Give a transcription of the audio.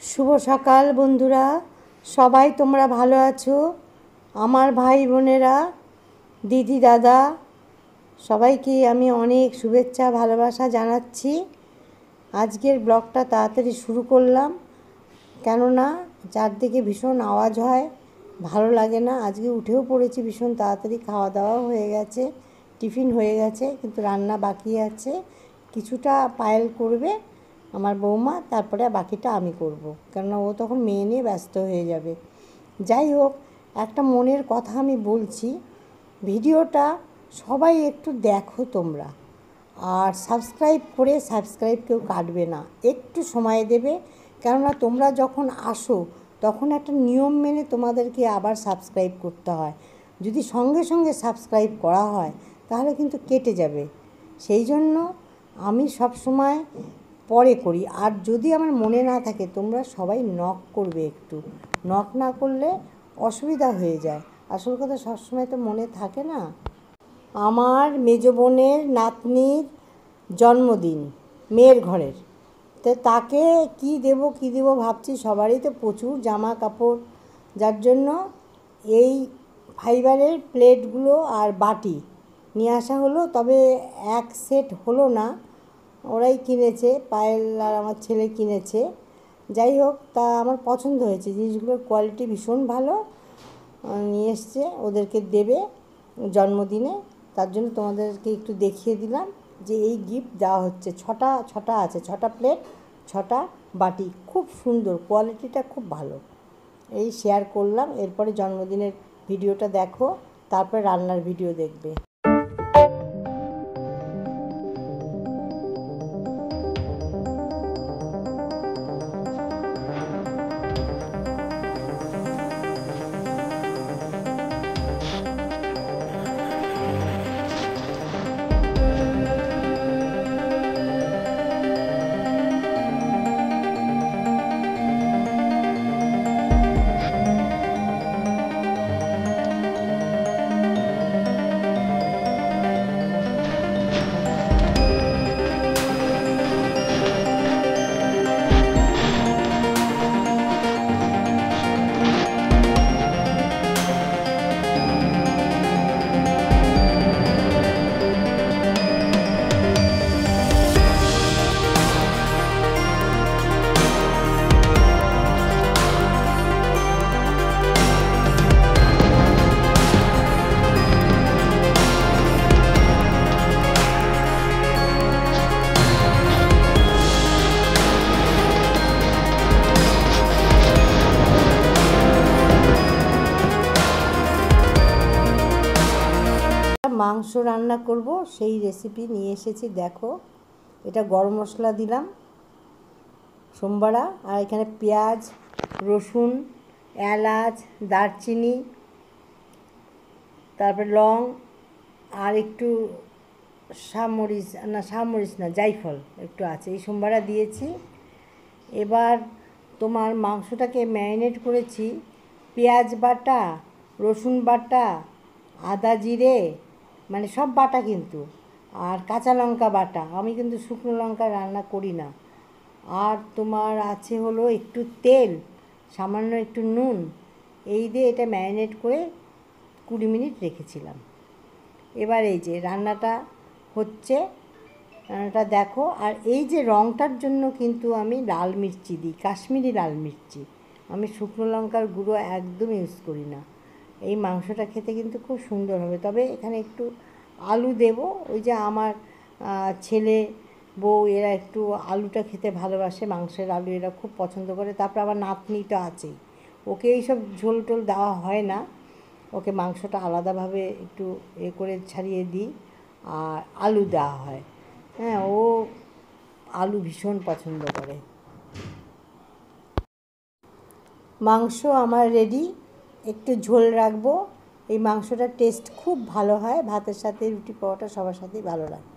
শুভ সকাল বন্ধুরা, সবাই তোমরা ভালো আছো? আমার ভাই বোনেরা, দিদি দাদা, সবাইকে আমি অনেক শুভেচ্ছা ভালোবাসা জানাচ্ছি। আজকের ব্লগটা তাড়াতাড়ি শুরু করলাম, কেননা চারদিকে ভীষণ আওয়াজ হয়, ভালো লাগে না। আজকে উঠেও পড়েছি ভীষণ তাড়াতাড়ি, খাওয়া দাওয়াও হয়ে গেছে, টিফিন হয়ে গেছে, কিন্তু রান্না বাকি আছে। কিছুটা পায়েল করবে আমার বৌমা, তারপরে বাকিটা আমি করব, কেননা ও তখন মেয়ে নিয়ে ব্যস্ত হয়ে যাবে। যাই হোক, একটা মনের কথা আমি বলছি, ভিডিওটা সবাই একটু দেখো তোমরা, আর সাবস্ক্রাইব কেউ কাটবে না, একটু সময় দেবে। কেননা তোমরা যখন আসো তখন একটা নিয়ম মেনে তোমাদেরকে আবার সাবস্ক্রাইব করতে হয়। যদি সঙ্গে সঙ্গে সাবস্ক্রাইব করা হয় তাহলে কিন্তু কেটে যাবে। সেই জন্য আমি সব সময় পরে করি। আর যদি আমার মনে না থাকে, তোমরা সবাই নক করবে, একটু নক না করলে অসুবিধা হয়ে যায়। আসল কথা সবসময় তো মনে থাকে না। আমার মেজ বোনের নাতনির জন্মদিন, মেয়ের ঘরের, তো তাকে কি দেব ভাবছি। সবারই তো প্রচুর জামা কাপড়, যার জন্য এই ফাইবারের প্লেটগুলো আর বাটি নিয়ে আসা হলো। তবে এক সেট হলো না, ওরাই কিনেছে, পায়েল আর আমার ছেলে কিনেছে। যাই হোক, তা আমার পছন্দ হয়েছে, জিনিসগুলোর কোয়ালিটি ভীষণ ভালো। নিয়ে এসছে, ওদেরকে দেবে জন্মদিনে, তার জন্য তোমাদেরকে একটু দেখিয়ে দিলাম যে এই গিফট দেওয়া হচ্ছে। ছটা আছে, 6টা প্লেট, 6টা বাটি, খুব সুন্দর, কোয়ালিটিটা খুব ভালো। এই শেয়ার করলাম। এরপরে জন্মদিনের ভিডিওটা দেখো, তারপরে রান্নার ভিডিও দেখবে। মাংস রান্না করব, সেই রেসিপি নিয়ে এসেছি। দেখো, এটা গরম মশলা দিলাম সোমবারা, আর এখানে পেঁয়াজ, রসুন, এলাচ, দারচিনি, তারপর লং, আর একটু সামরিচ না জায়ফল একটু আছে, এই সোমবারা দিয়েছি। এবার তোমার মাংসটাকে ম্যারিনেট করেছি পেঁয়াজ বাটা, রসুন বাটা, আদা জিরে, মানে সব বাটা কিন্তু, আর কাঁচা লঙ্কা বাটা। আমি কিন্তু শুকনো লঙ্কা রান্না করি না। আর তোমার আছে হলো একটু তেল, সামান্য একটু নুন, এই দিয়ে এটা ম্যারিনেট করে 20 মিনিট রেখেছিলাম। এবার এই যে রান্নাটা হচ্ছে, রান্নাটা দেখো। আর এই যে রঙটার জন্য কিন্তু আমি লাল মির্চি দিই, কাশ্মীরি লাল মির্চি। আমি শুকনো লঙ্কার গুঁড়ো একদম ইউজ করি না। এই মাংসটা খেতে কিন্তু খুব সুন্দর হবে। তবে এখানে একটু আলু দেব, ওই যে আমার ছেলে বউ এরা একটু আলুটা খেতে ভালোবাসে, মাংসের আলু এরা খুব পছন্দ করে। তারপর আবার নাতনিটা আছেই, ওকে এইসব ঝোল টোল দেওয়া হয় না, ওকে মাংসটা আলাদাভাবে একটু করে ছাড়িয়ে দিই, আর আলু দেওয়া হয়। হ্যাঁ, ও আলু ভীষণ পছন্দ করে। মাংস আমার রেডি, একটু ঝোল রাখবো। এই মাংসটার টেস্ট খুব ভালো হয়, ভাতের সাথে, রুটি পরোটা সবার সাথেই ভালো লাগে।